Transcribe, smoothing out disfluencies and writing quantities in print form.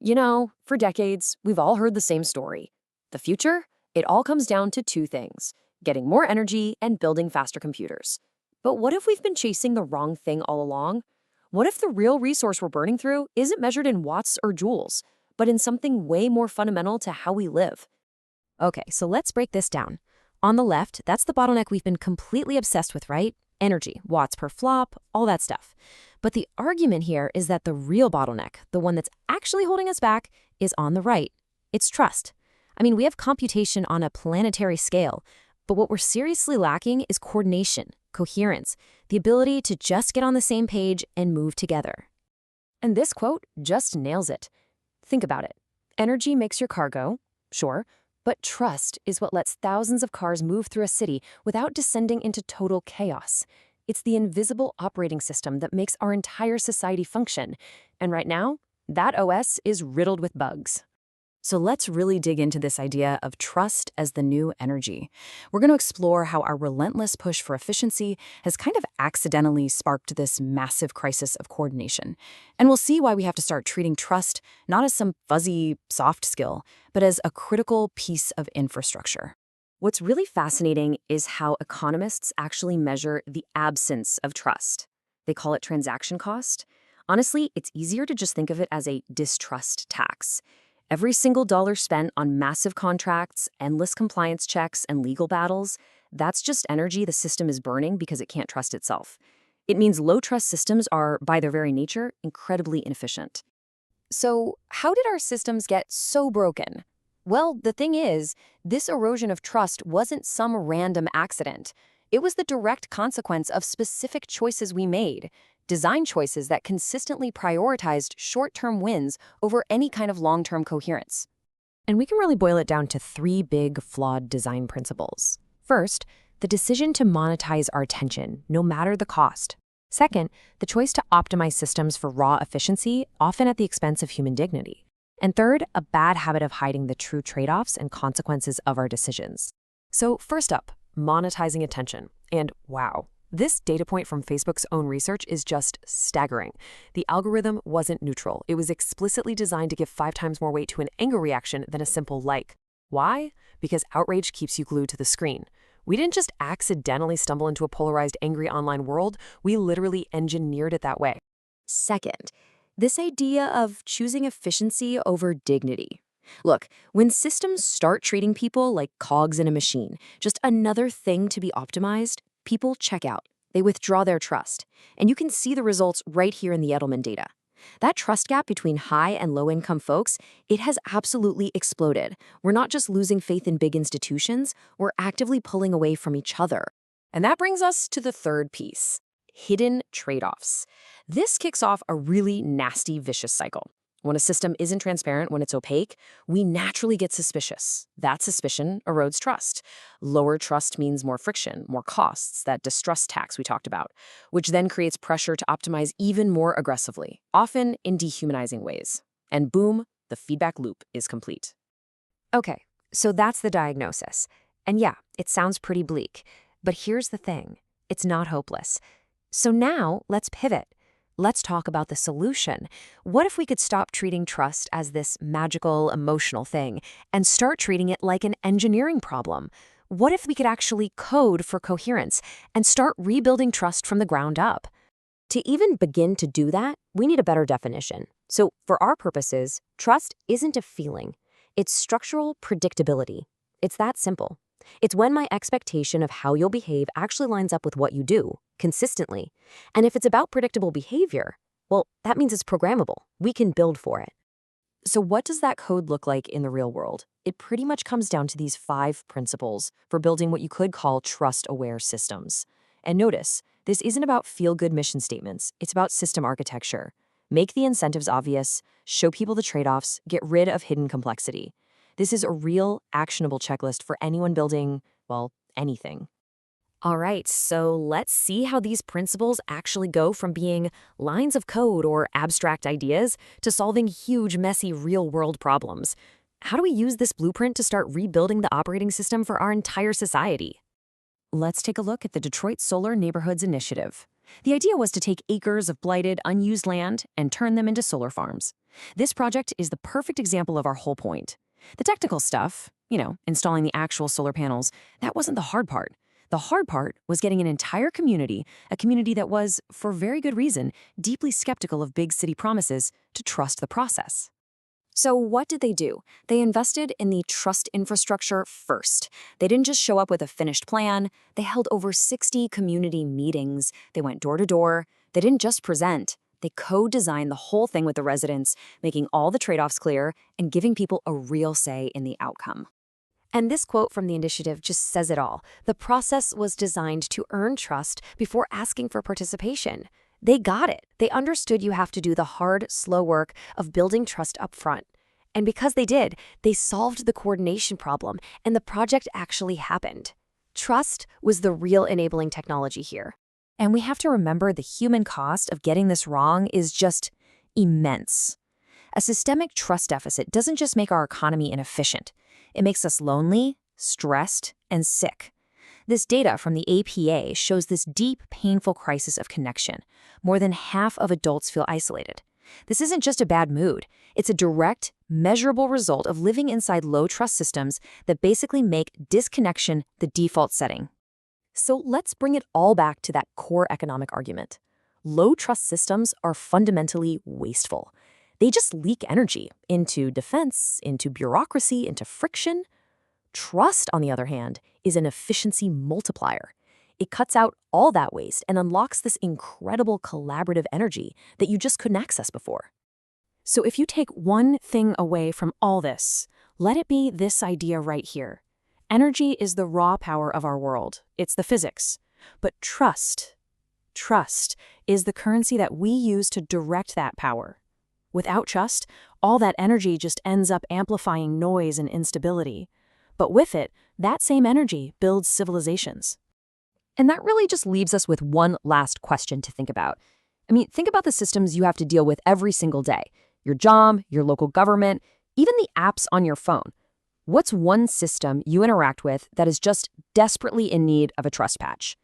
For decades, we've all heard the same story. The future? It all comes down to two things: getting more energy and building faster computers. But what if we've been chasing the wrong thing all along? What if the real resource we're burning through isn't measured in watts or joules, but in something way more fundamental to how we live? Okay, so let's break this down. On the left, that's the bottleneck we've been completely obsessed with, right? Energy, watts per flop, all that stuff. But the argument here is that the real bottleneck, the one that's actually holding us back, is on the right. It's trust. I mean, we have computation on a planetary scale, but what we're seriously lacking is coordination, coherence, the ability to just get on the same page and move together. And this quote just nails it. Think about it. Energy makes your car go, sure, but trust is what lets thousands of cars move through a city without descending into total chaos. It's the invisible operating system that makes our entire society function. And right now, that OS is riddled with bugs. So let's really dig into this idea of trust as the new energy. We're going to explore how our relentless push for efficiency has kind of accidentally sparked this massive crisis of coordination. And we'll see why we have to start treating trust not as some fuzzy, soft skill, but as a critical piece of infrastructure. What's really fascinating is how economists actually measure the absence of trust. They call it transaction cost. Honestly, it's easier to just think of it as a distrust tax. Every single dollar spent on massive contracts, endless compliance checks, and legal battles, that's just energy the system is burning because it can't trust itself. It means low-trust systems are, by their very nature, incredibly inefficient. So, how did our systems get so broken? Well, the thing is, this erosion of trust wasn't some random accident. It was the direct consequence of specific choices we made. Design choices that consistently prioritized short-term wins over any kind of long-term coherence. And we can really boil it down to three big, flawed design principles. First, the decision to monetize our attention, no matter the cost. Second, the choice to optimize systems for raw efficiency, often at the expense of human dignity. And third, a bad habit of hiding the true trade-offs and consequences of our decisions. So first up, monetizing attention. And wow. This data point from Facebook's own research is just staggering. The algorithm wasn't neutral. It was explicitly designed to give 5 times more weight to an anger reaction than a simple like. Why? Because outrage keeps you glued to the screen. We didn't just accidentally stumble into a polarized, angry online world. We literally engineered it that way. Second, this idea of choosing efficiency over dignity. Look, when systems start treating people like cogs in a machine, just another thing to be optimized, people check out. They withdraw their trust. And you can see the results right here in the Edelman data. That trust gap between high and low-income folks, it has absolutely exploded. We're not just losing faith in big institutions, we're actively pulling away from each other. And that brings us to the third piece: hidden trade-offs. This kicks off a really nasty, vicious cycle. When a system isn't transparent, when it's opaque, we naturally get suspicious. That suspicion erodes trust. Lower trust means more friction, more costs, that distrust tax we talked about, which then creates pressure to optimize even more aggressively, often in dehumanizing ways. And boom, the feedback loop is complete. Okay, so that's the diagnosis. And yeah, it sounds pretty bleak. But here's the thing. It's not hopeless. So now, let's pivot. Let's talk about the solution. What if we could stop treating trust as this magical, emotional thing and start treating it like an engineering problem? What if we could actually code for coherence and start rebuilding trust from the ground up? To even begin to do that, we need a better definition. So for our purposes, trust isn't a feeling. It's structural predictability. It's that simple. It's when my expectation of how you'll behave actually lines up with what you do, consistently. And if it's about predictable behavior, well, that means it's programmable. We can build for it. So what does that code look like in the real world? It pretty much comes down to these 5 principles for building what you could call trust-aware systems. And notice, this isn't about feel-good mission statements. It's about system architecture. Make the incentives obvious, show people the trade-offs, get rid of hidden complexity. This is a real, actionable checklist for anyone building, well, anything. All right, so let's see how these principles actually go from being lines of code or abstract ideas to solving huge, messy, real-world problems. How do we use this blueprint to start rebuilding the operating system for our entire society? Let's take a look at the Detroit Solar Neighborhoods Initiative. The idea was to take acres of blighted, unused land and turn them into solar farms. This project is the perfect example of our whole point. The technical stuff, installing the actual solar panels, that wasn't the hard part. The hard part was getting an entire community, a community that was, for very good reason, deeply skeptical of big city promises, to trust the process. So what did they do? They invested in the trust infrastructure first. They didn't just show up with a finished plan. They held over 60 community meetings. They went door to door. They didn't just present. They co-designed the whole thing with the residents, making all the trade-offs clear and giving people a real say in the outcome. And this quote from the initiative just says it all. The process was designed to earn trust before asking for participation. They got it. They understood you have to do the hard, slow work of building trust up front. And because they did, they solved the coordination problem, and the project actually happened. Trust was the real enabling technology here. And we have to remember the human cost of getting this wrong is just immense. A systemic trust deficit doesn't just make our economy inefficient. It makes us lonely, stressed, and sick. This data from the APA shows this deep, painful crisis of connection. More than half of adults feel isolated. This isn't just a bad mood. It's a direct, measurable result of living inside low-trust systems that basically make disconnection the default setting. So let's bring it all back to that core economic argument. Low-trust systems are fundamentally wasteful. They just leak energy into defense, into bureaucracy, into friction. Trust, on the other hand, is an efficiency multiplier. It cuts out all that waste and unlocks this incredible collaborative energy that you just couldn't access before. So if you take one thing away from all this, let it be this idea right here. Energy is the raw power of our world. It's the physics. But trust is the currency that we use to direct that power. Without trust, all that energy just ends up amplifying noise and instability. But with it, that same energy builds civilizations. And that really just leaves us with one last question to think about. Think about the systems you have to deal with every single day. Your job, your local government, even the apps on your phone. What's one system you interact with that is just desperately in need of a trust patch?